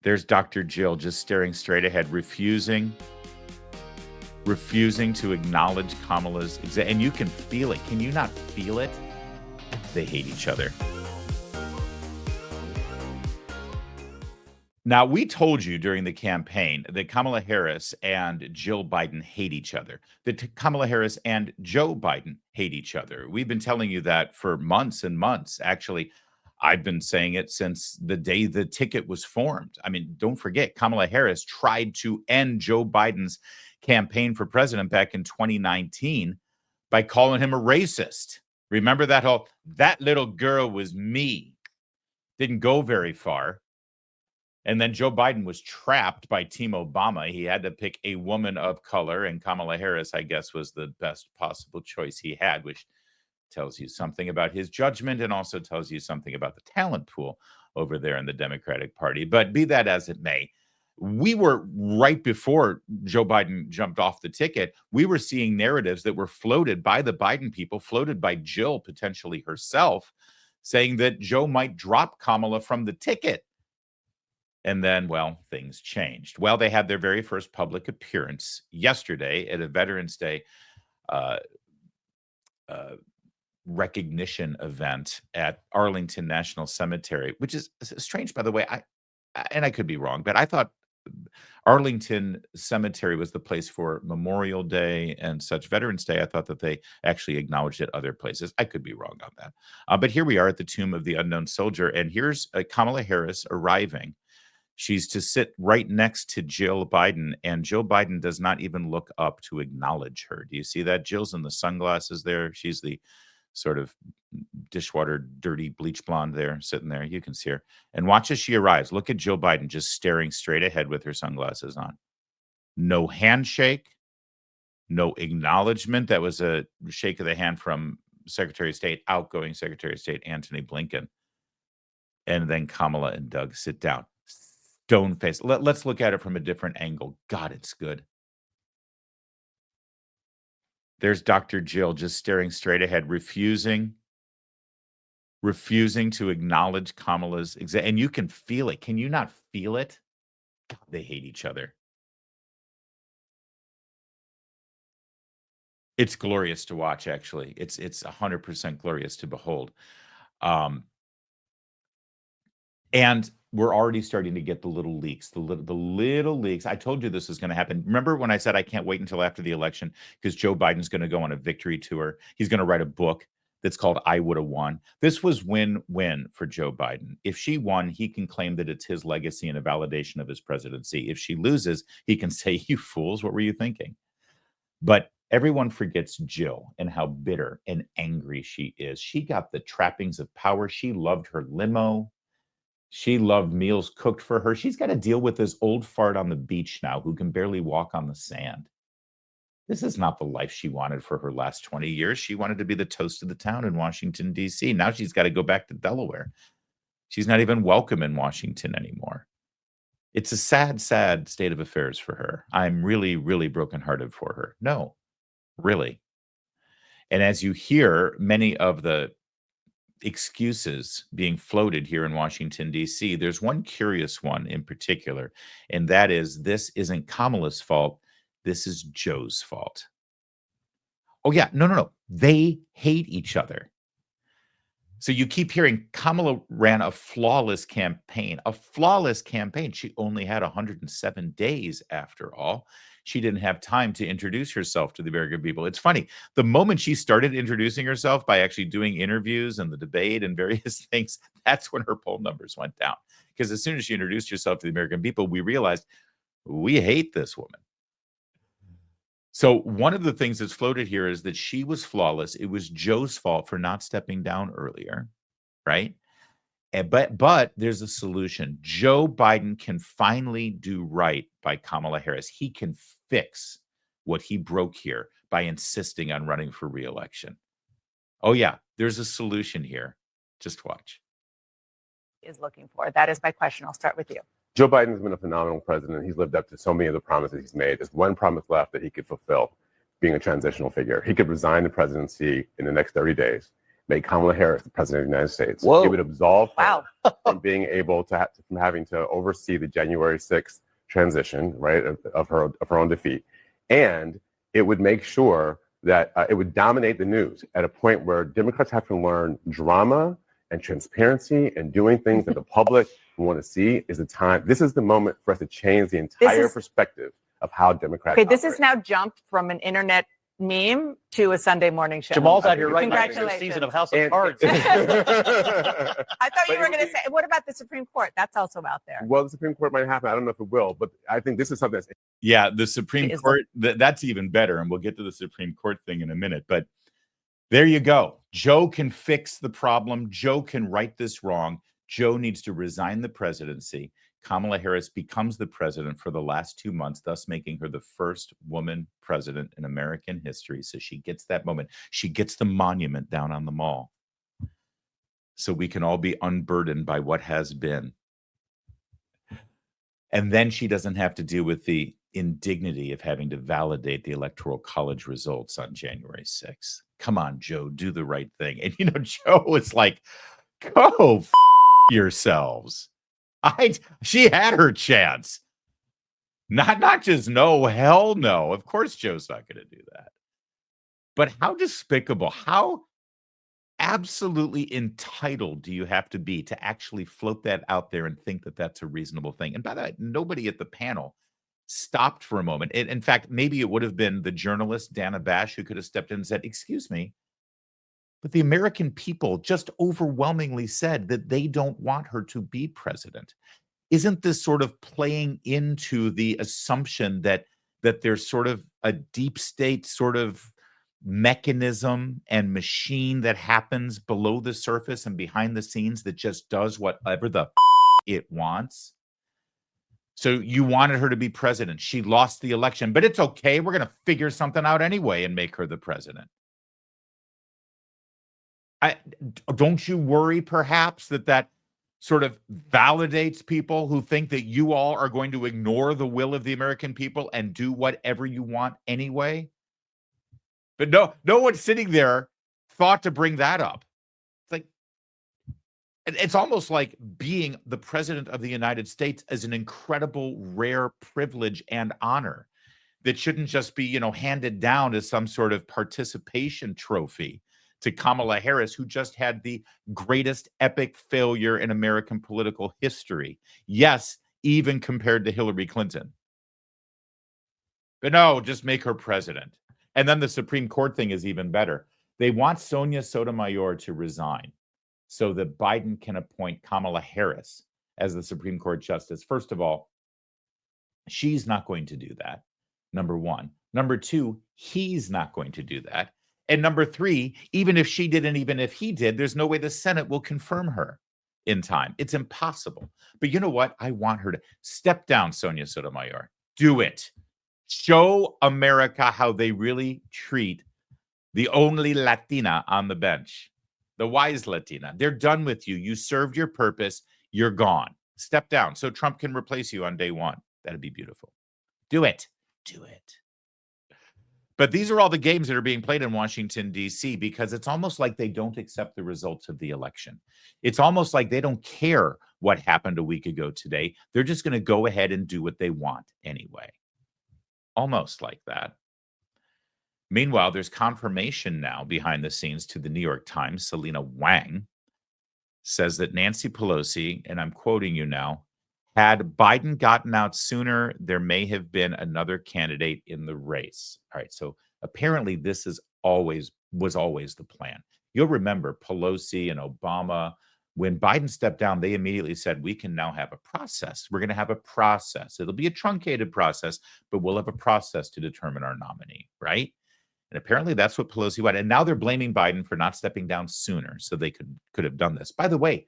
There's Dr. Jill just staring straight ahead, refusing to acknowledge Kamala's and you can feel it. Can you not feel it? They hate each other. Now, we told you during the campaign that Kamala Harris and Jill Biden hate each other, that Kamala Harris and Joe Biden hate each other. We've been telling you that for months and months. Actually, I've been saying it since the day the ticket was formed. I mean, don't forget, Kamala Harris tried to end Joe Biden's campaign for president back in 2019 by calling him a racist. Remember that little girl was me. Didn't go very far. And then Joe Biden was trapped by Team Obama. He had to pick a woman of color, and Kamala Harris, I guess, was the best possible choice he had, which tells you something about his judgment and also tells you something about the talent pool over there in the Democratic Party. But be that as it may, we were right before Joe Biden jumped off the ticket. We were seeing narratives that were floated by the Biden people, floated by Jill potentially herself, saying that Joe might drop Kamala from the ticket. And then, well, things changed. Well, they had their very first public appearance yesterday at a Veterans Day recognition event at Arlington National Cemetery, which is strange, by the way. I could be wrong, but I thought Arlington Cemetery was the place for Memorial Day and such. Veterans Day, I thought that they actually acknowledged it other places. I could be wrong on that. But here we are at the Tomb of the Unknown Soldier, and here's Kamala Harris arriving. She's to sit right next to Jill Biden, and Jill Biden does not even look up to acknowledge her. Do you see that? Jill's in the sunglasses there. She's the sort of dishwater, dirty, bleach blonde there, sitting there. You can see her. And watch as she arrives. Look at Jill Biden just staring straight ahead with her sunglasses on. No handshake, no acknowledgement. That was a shake of the hand from Secretary of State, outgoing Secretary of State Antony Blinken. And then Kamala and Doug sit down. Stone face. Let's look at it from a different angle. God, it's good. There's Dr. Jill just staring straight ahead, refusing to acknowledge Kamala's and you can feel it. Can you not feel it? God, they hate each other. It's glorious to watch, actually. It's 100% glorious to behold. And we're already starting to get the little leaks, the little leaks. I told you this was going to happen. Remember when I said I can't wait until after the election because Joe Biden's going to go on a victory tour. He's going to write a book that's called I Would Have Won. This was win-win for Joe Biden. If she won, he can claim that it's his legacy and a validation of his presidency. If she loses, he can say, you fools, what were you thinking? But everyone forgets Jill and how bitter and angry she is. She got the trappings of power. She loved her limo. She loved meals cooked for her. She's got to deal with this old fart on the beach now who can barely walk on the sand. This is not the life she wanted for her last 20 years. She wanted to be the toast of the town in Washington, D.C. Now she's got to go back to Delaware. She's not even welcome in Washington anymore. It's a sad, sad state of affairs for her. I'm really, really brokenhearted for her. No, really. And as you hear many of the excuses being floated here in Washington, D.C., there's one curious one in particular, and that is this isn't Kamala's fault. This is Joe's fault. Oh, yeah. No. They hate each other. So you keep hearing Kamala ran a flawless campaign. A flawless campaign. She only had 107 days after all. She didn't have time to introduce herself to the American people. It's funny. The moment she started introducing herself by actually doing interviews and the debate and various things, that's when her poll numbers went down. Because as soon as she introduced herself to the American people, we realized we hate this woman. So one of the things that's floated here is that she was flawless. It was Joe's fault for not stepping down earlier, right? But there's a solution. Joe Biden can finally do right by Kamala Harris. He can fix what he broke here by insisting on running for re-election. Oh, yeah, there's a solution here. Just watch. Is looking for. That is my question. I'll start with you. Joe Biden has been a phenomenal president. He's lived up to so many of the promises he's made. There's one promise left that he could fulfill, being a transitional figure. He could resign the presidency in the next 30 days, make Kamala Harris the president of the United States. Whoa. It would absolve Wow. her from being able to from having to oversee the January 6th transition, right, of her own defeat, and it would make sure that it would dominate the news at a point where Democrats have to learn drama and transparency and doing things that the public want to see. Is the time. This is the moment for us to change the entire perspective of how Democrats. Okay, this operate. is now jumped from an internet meme to a Sunday morning show. Jamal's out here right now. Congratulations. Season of House of And- Cards. I thought But you it were would going to be- say, what about the Supreme Court? That's also out there. Well, the Supreme Court might happen. I don't know if it will, but I think this is something that's Yeah, the Supreme Is Court, that's even better. And we'll get to the Supreme Court thing in a minute. But there you go. Joe can fix the problem. Joe can right this wrong. Joe needs to resign the presidency. Kamala Harris becomes the president for the last 2 months, thus making her the first woman president in American history. So she gets that moment. She gets the monument down on the mall. So we can all be unburdened by what has been. And then she doesn't have to deal with the indignity of having to validate the Electoral College results on January 6th. Come on, Joe, do the right thing. And, Joe was like, go yourselves. She had her chance. Not just no, hell no. Of course, Joe's not going to do that. But how despicable, how absolutely entitled do you have to be to actually float that out there and think that that's a reasonable thing? And by the way, nobody at the panel stopped for a moment. In fact, maybe it would have been the journalist, Dana Bash, who could have stepped in and said, excuse me, but the American people just overwhelmingly said that they don't want her to be president. Isn't this sort of playing into the assumption that there's sort of a deep state sort of mechanism and machine that happens below the surface and behind the scenes that just does whatever the it wants? So you wanted her to be president. She lost the election, but it's okay. We're going to figure something out anyway and make her the president. Don't you worry, perhaps, that sort of validates people who think that you all are going to ignore the will of the American people and do whatever you want anyway? But no one sitting there thought to bring that up. It's almost like being the president of the United States is an incredible, rare privilege and honor that shouldn't just be, handed down as some sort of participation trophy to Kamala Harris, who just had the greatest epic failure in American political history. Yes, even compared to Hillary Clinton. But no, just make her president. And then the Supreme Court thing is even better. They want Sonia Sotomayor to resign so that Biden can appoint Kamala Harris as the Supreme Court justice. First of all, she's not going to do that, number one. Number two, he's not going to do that. And number three, even if she did and even if he did, there's no way the Senate will confirm her in time. It's impossible. But you know what? I want her to step down, Sonia Sotomayor. Do it. Show America how they really treat the only Latina on the bench, the wise Latina. They're done with you. You served your purpose. You're gone. Step down so Trump can replace you on day one. That'd be beautiful. Do it. Do it. But these are all the games that are being played in Washington, D.C., because it's almost like they don't accept the results of the election. It's almost like they don't care what happened a week ago today. They're just going to go ahead and do what they want anyway. Almost like that. Meanwhile, there's confirmation now behind the scenes to the New York Times. Selena Wang says that Nancy Pelosi, and I'm quoting you now, had Biden gotten out sooner, there may have been another candidate in the race. All right, so apparently this was always the plan. You'll remember Pelosi and Obama. When Biden stepped down, they immediately said, we can now have a process. We're going to have a process. It'll be a truncated process, but we'll have a process to determine our nominee, right? And apparently that's what Pelosi wanted. And now they're blaming Biden for not stepping down sooner so they could have done this. By the way,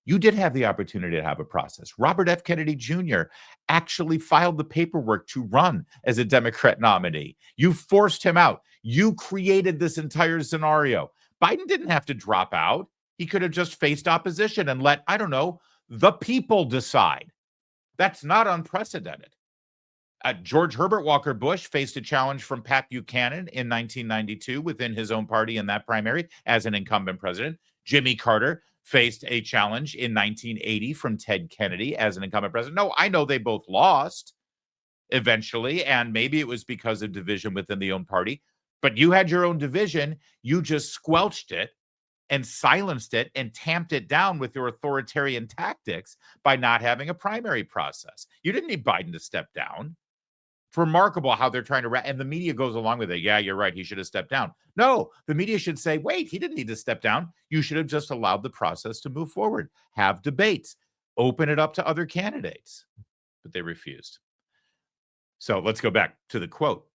you did have the opportunity to have a process. Robert F. Kennedy Jr. actually filed the paperwork to run as a Democrat nominee. You forced him out. You created this entire scenario. Biden didn't have to drop out. He could have just faced opposition and let, the people decide. That's not unprecedented. George Herbert Walker Bush faced a challenge from Pat Buchanan in 1992 within his own party in that primary as an incumbent president. Jimmy Carter faced a challenge in 1980 from Ted Kennedy as an incumbent president. No, I know they both lost eventually, and maybe it was because of division within the own party, but you had your own division. You just squelched it and silenced it and tamped it down with your authoritarian tactics by not having a primary process. You didn't need Biden to step down. It's remarkable how they're trying to, and the media goes along with it. Yeah, you're right. He should have stepped down. No, the media should say, wait, he didn't need to step down. You should have just allowed the process to move forward, have debates, open it up to other candidates. But they refused. So let's go back to the quote.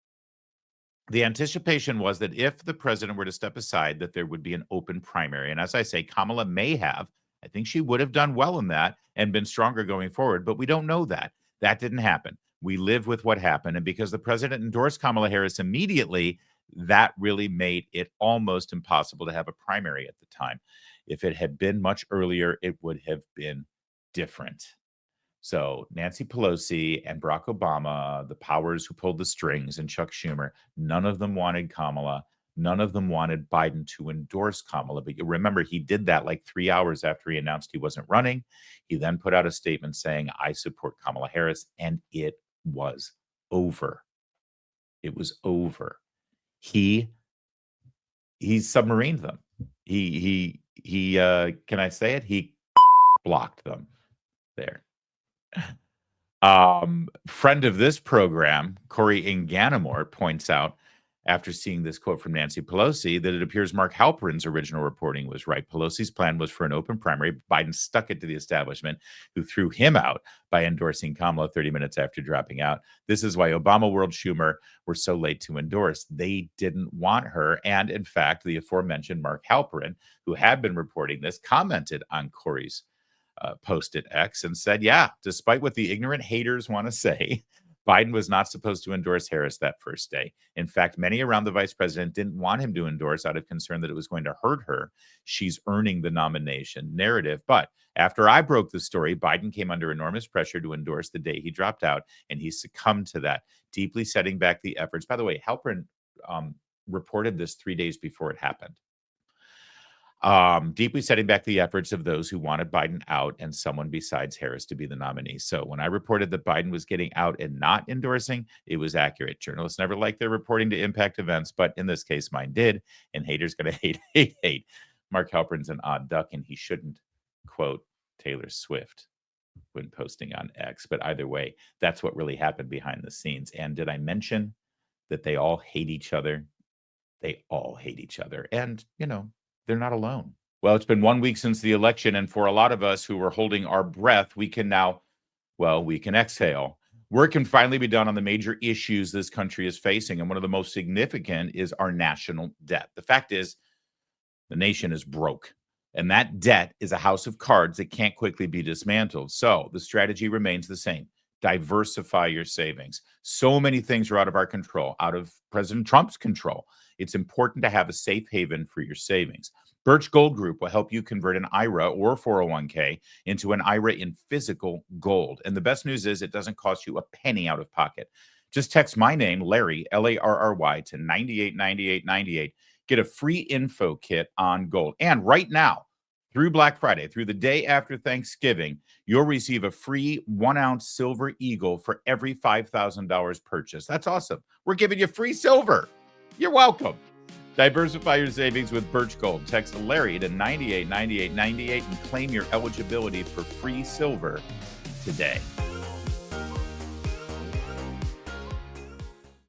The anticipation was that if the president were to step aside, that there would be an open primary. And as I say, Kamala may have. I think she would have done well in that and been stronger going forward, but we don't know that. That didn't happen. We live with what happened. And because the president endorsed Kamala Harris immediately, that really made it almost impossible to have a primary at the time. If it had been much earlier, it would have been different. So Nancy Pelosi and Barack Obama, the powers who pulled the strings, and Chuck Schumer, none of them wanted Kamala. None of them wanted Biden to endorse Kamala. But you remember, he did that like 3 hours after he announced he wasn't running. He then put out a statement saying, I support Kamala Harris, and it was over. It was over. He submarined them. He can I say it? He blocked them there. Friend of this program, Corey Inganamore, points out after seeing this quote from Nancy Pelosi that it appears Mark Halperin's original reporting was right. Pelosi's plan was for an open primary. Biden stuck it to the establishment, who threw him out by endorsing Kamala 30 minutes after dropping out. This is why Obama World Schumer were so late to endorse. They didn't want her. And in fact, the aforementioned Mark Halperin, who had been reporting this, commented on Corey's post at X and said, yeah, despite what the ignorant haters want to say, Biden was not supposed to endorse Harris that first day. In fact, many around the vice president didn't want him to endorse out of concern that it was going to hurt her. She's earning the nomination narrative. But after I broke the story, Biden came under enormous pressure to endorse the day he dropped out, and he succumbed to that, deeply setting back the efforts. By the way, Halperin reported this 3 days before it happened. Deeply setting back the efforts of those who wanted Biden out and someone besides Harris to be the nominee. So when I reported that Biden was getting out and not endorsing, it was accurate. Journalists never like their reporting to impact events, but in this case, mine did. And haters gonna hate. Mark Halperin's an odd duck, and he shouldn't quote Taylor Swift when posting on X. But either way, that's what really happened behind the scenes. And did I mention that they all hate each other? They all hate each other. And, you know, they're not alone. Well, it's been 1 week since the election, and for a lot of us who were holding our breath, we can now, we can exhale. Work can finally be done on the major issues this country is facing, and one of the most significant is our national debt. The fact is, the nation is broke, and that debt is a house of cards that can't quickly be dismantled. So the strategy remains the same. Diversify your savings. So many things are out of our control, out of President Trump's control. It's important to have a safe haven for your savings. Birch Gold Group will help you convert an IRA or 401k into an IRA in physical gold. And the best news is it doesn't cost you a penny out of pocket. Just text my name, Larry, Larry, to 989898. Get a free info kit on gold. And right now, through Black Friday, through the day after Thanksgiving, you'll receive a free 1-ounce silver eagle for every $5,000 purchase. That's awesome. We're giving you free silver. You're welcome. Diversify your savings with Birch Gold. Text Larry to 989898 and claim your eligibility for free silver today.